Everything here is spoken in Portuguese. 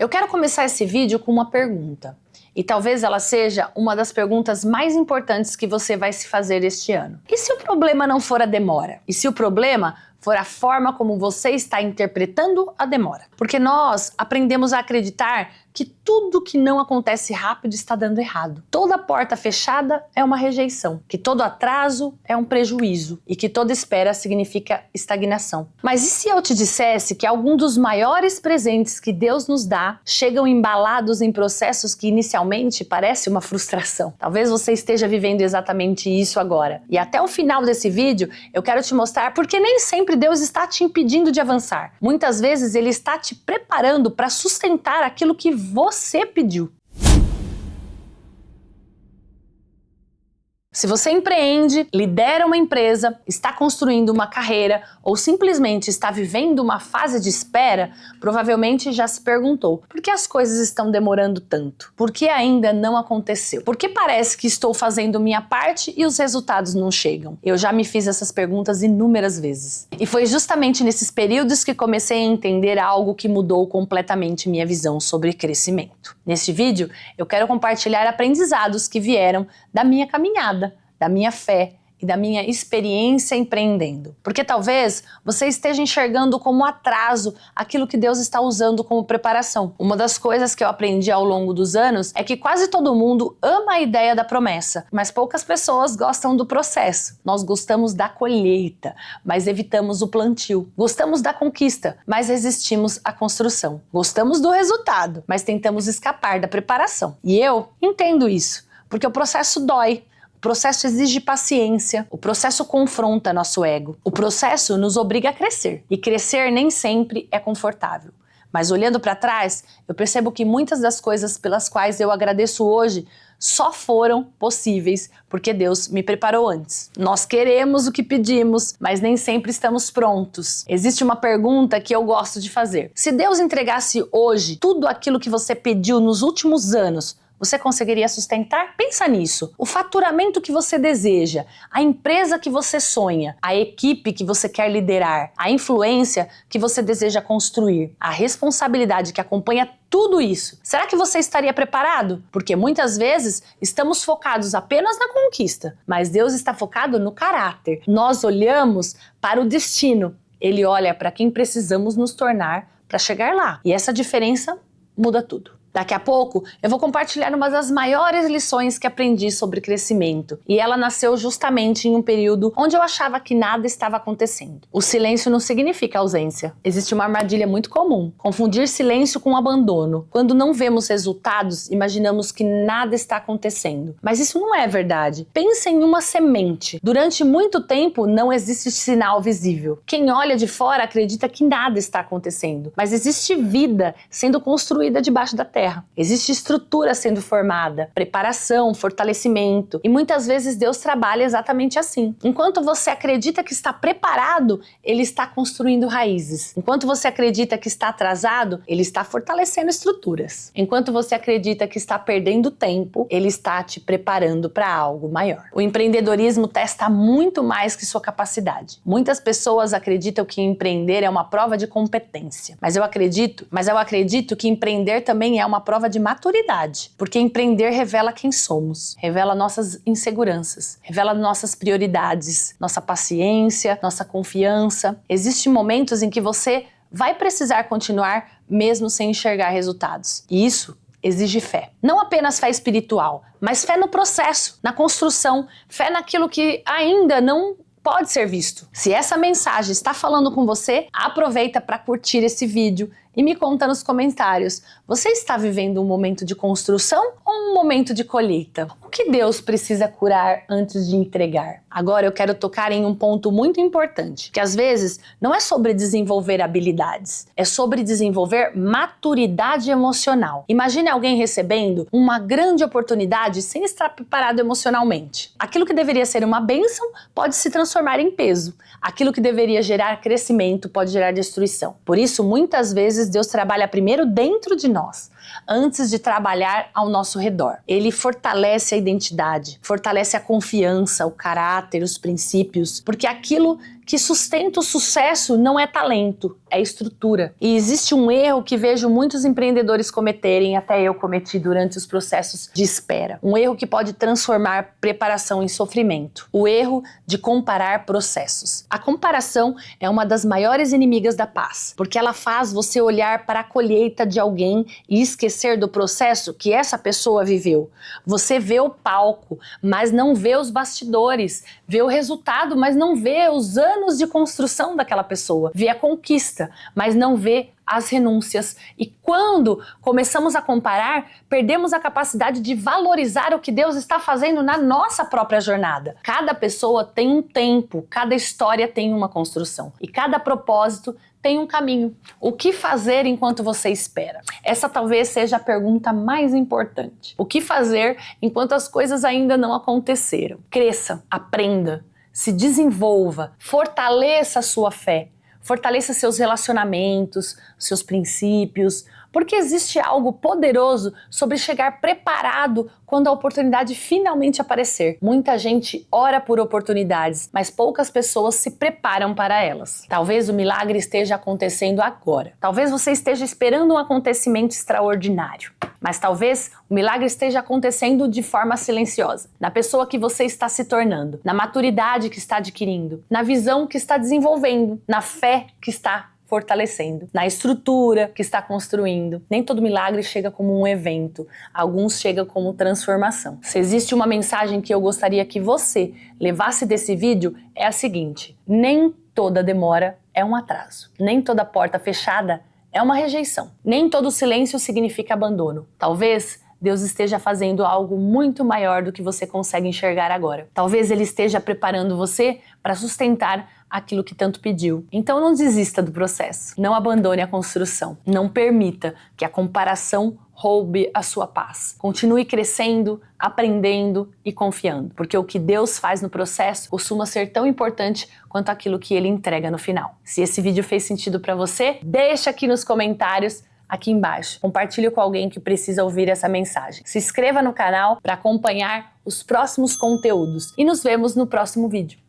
Eu quero começar esse vídeo com uma pergunta. E talvez ela seja uma das perguntas mais importantes que você vai se fazer este ano. E se o problema não for a demora? E se o problema for a forma como você está interpretando a demora? Porque nós aprendemos a acreditar que tudo que não acontece rápido está dando errado. Toda porta fechada é uma rejeição, que todo atraso é um prejuízo e que toda espera significa estagnação. Mas e se eu te dissesse que algum dos maiores presentes que Deus nos dá chegam embalados em processos que inicialmente parece uma frustração? Talvez você esteja vivendo exatamente isso agora. E até o final desse vídeo eu quero te mostrar porque nem sempre Deus está te impedindo de avançar. Muitas vezes Ele está te preparando para sustentar aquilo que você pediu. Se você empreende, lidera uma empresa, está construindo uma carreira ou simplesmente está vivendo uma fase de espera, provavelmente já se perguntou: por que as coisas estão demorando tanto? Por que ainda não aconteceu? Por que parece que estou fazendo minha parte e os resultados não chegam? Eu já me fiz essas perguntas inúmeras vezes. E foi justamente nesses períodos que comecei a entender algo que mudou completamente minha visão sobre crescimento. Neste vídeo, eu quero compartilhar aprendizados que vieram da minha caminhada, da minha fé e da minha experiência empreendendo. Porque talvez você esteja enxergando como atraso aquilo que Deus está usando como preparação. Uma das coisas que eu aprendi ao longo dos anos é que quase todo mundo ama a ideia da promessa, mas poucas pessoas gostam do processo. Nós gostamos da colheita, mas evitamos o plantio. Gostamos da conquista, mas resistimos à construção. Gostamos do resultado, mas tentamos escapar da preparação. E eu entendo isso, porque o processo dói. O processo exige paciência, o processo confronta nosso ego, o processo nos obriga a crescer. E crescer nem sempre é confortável. Mas olhando para trás, eu percebo que muitas das coisas pelas quais eu agradeço hoje só foram possíveis porque Deus me preparou antes. Nós queremos o que pedimos, mas nem sempre estamos prontos. Existe uma pergunta que eu gosto de fazer. Se Deus entregasse hoje tudo aquilo que você pediu nos últimos anos, você conseguiria sustentar? Pensa nisso. O faturamento que você deseja, a empresa que você sonha, a equipe que você quer liderar, a influência que você deseja construir, a responsabilidade que acompanha tudo isso. Será que você estaria preparado? Porque muitas vezes estamos focados apenas na conquista, mas Deus está focado no caráter. Nós olhamos para o destino. Ele olha para quem precisamos nos tornar para chegar lá. E essa diferença muda tudo. Daqui a pouco eu vou compartilhar uma das maiores lições que aprendi sobre crescimento. E ela nasceu justamente em um período onde eu achava que nada estava acontecendo. O silêncio não significa ausência. Existe uma armadilha muito comum: confundir silêncio com abandono. Quando não vemos resultados, imaginamos que nada está acontecendo. Mas isso não é verdade. Pense em uma semente. Durante muito tempo não existe sinal visível. Quem olha de fora acredita que nada está acontecendo. Mas existe vida sendo construída debaixo da terra. Existe estrutura sendo formada, preparação, fortalecimento. E muitas vezes Deus trabalha exatamente assim. Enquanto você acredita que está preparado, Ele está construindo raízes. Enquanto você acredita que está atrasado, Ele está fortalecendo estruturas. Enquanto você acredita que está perdendo tempo, Ele está te preparando para algo maior. O empreendedorismo testa muito mais que sua capacidade. Muitas pessoas acreditam que empreender é uma prova de competência. Mas eu acredito que empreender também é uma prova de maturidade, porque empreender revela quem somos, revela nossas inseguranças, revela nossas prioridades, nossa paciência, nossa confiança. Existem momentos em que você vai precisar continuar mesmo sem enxergar resultados. E isso exige fé. Não apenas fé espiritual, mas fé no processo, na construção, fé naquilo que ainda não pode ser visto. Se essa mensagem está falando com você, aproveita para curtir esse vídeo e me conta nos comentários: você está vivendo um momento de construção ou um momento de colheita? O que Deus precisa curar antes de entregar? Agora eu quero tocar em um ponto muito importante, que às vezes não é sobre desenvolver habilidades, é sobre desenvolver maturidade emocional. Imagine alguém recebendo uma grande oportunidade sem estar preparado emocionalmente. Aquilo que deveria ser uma bênção pode se transformar em peso. Aquilo que deveria gerar crescimento pode gerar destruição. Por isso, muitas vezes Deus trabalha primeiro dentro de nós, antes de trabalhar ao nosso redor. Ele fortalece a identidade, fortalece a confiança, o caráter, os princípios, porque aquilo que sustenta o sucesso não é talento, é estrutura. E existe um erro que vejo muitos empreendedores cometerem, até eu cometi durante os processos de espera. Um erro que pode transformar preparação em sofrimento. O erro de comparar processos. A comparação é uma das maiores inimigas da paz, porque ela faz você olhar para a colheita de alguém e esquecer do processo que essa pessoa viveu. Você vê o palco, mas não vê os bastidores, vê o resultado, mas não vê os anos de construção daquela pessoa, vê a conquista, mas não vê as renúncias. E quando começamos a comparar, perdemos a capacidade de valorizar o que Deus está fazendo na nossa própria jornada. Cada pessoa tem um tempo, cada história tem uma construção e cada propósito tem um caminho. O que fazer enquanto você espera? Essa talvez seja a pergunta mais importante. O que fazer enquanto as coisas ainda não aconteceram? Cresça, aprenda, se desenvolva, fortaleça a sua fé, fortaleça seus relacionamentos, seus princípios, porque existe algo poderoso sobre chegar preparado quando a oportunidade finalmente aparecer. Muita gente ora por oportunidades, mas poucas pessoas se preparam para elas. Talvez o milagre esteja acontecendo agora. Talvez você esteja esperando um acontecimento extraordinário. Mas talvez o milagre esteja acontecendo de forma silenciosa, na pessoa que você está se tornando, na maturidade que está adquirindo, na visão que está desenvolvendo, na fé que está fortalecendo, na estrutura que está construindo. Nem todo milagre chega como um evento, alguns chegam como transformação. Se existe uma mensagem que eu gostaria que você levasse desse vídeo, é a seguinte: nem toda demora é um atraso, nem toda porta fechada é uma rejeição. Nem todo silêncio significa abandono. Talvez Deus esteja fazendo algo muito maior do que você consegue enxergar agora. Talvez Ele esteja preparando você para sustentar aquilo que tanto pediu. Então não desista do processo. Não abandone a construção. Não permita que a comparação roube a sua paz. Continue crescendo, aprendendo e confiando, porque o que Deus faz no processo costuma ser tão importante quanto aquilo que Ele entrega no final. Se esse vídeo fez sentido para você, deixa aqui nos comentários, aqui embaixo. Compartilhe com alguém que precisa ouvir essa mensagem. Se inscreva no canal para acompanhar os próximos conteúdos e nos vemos no próximo vídeo.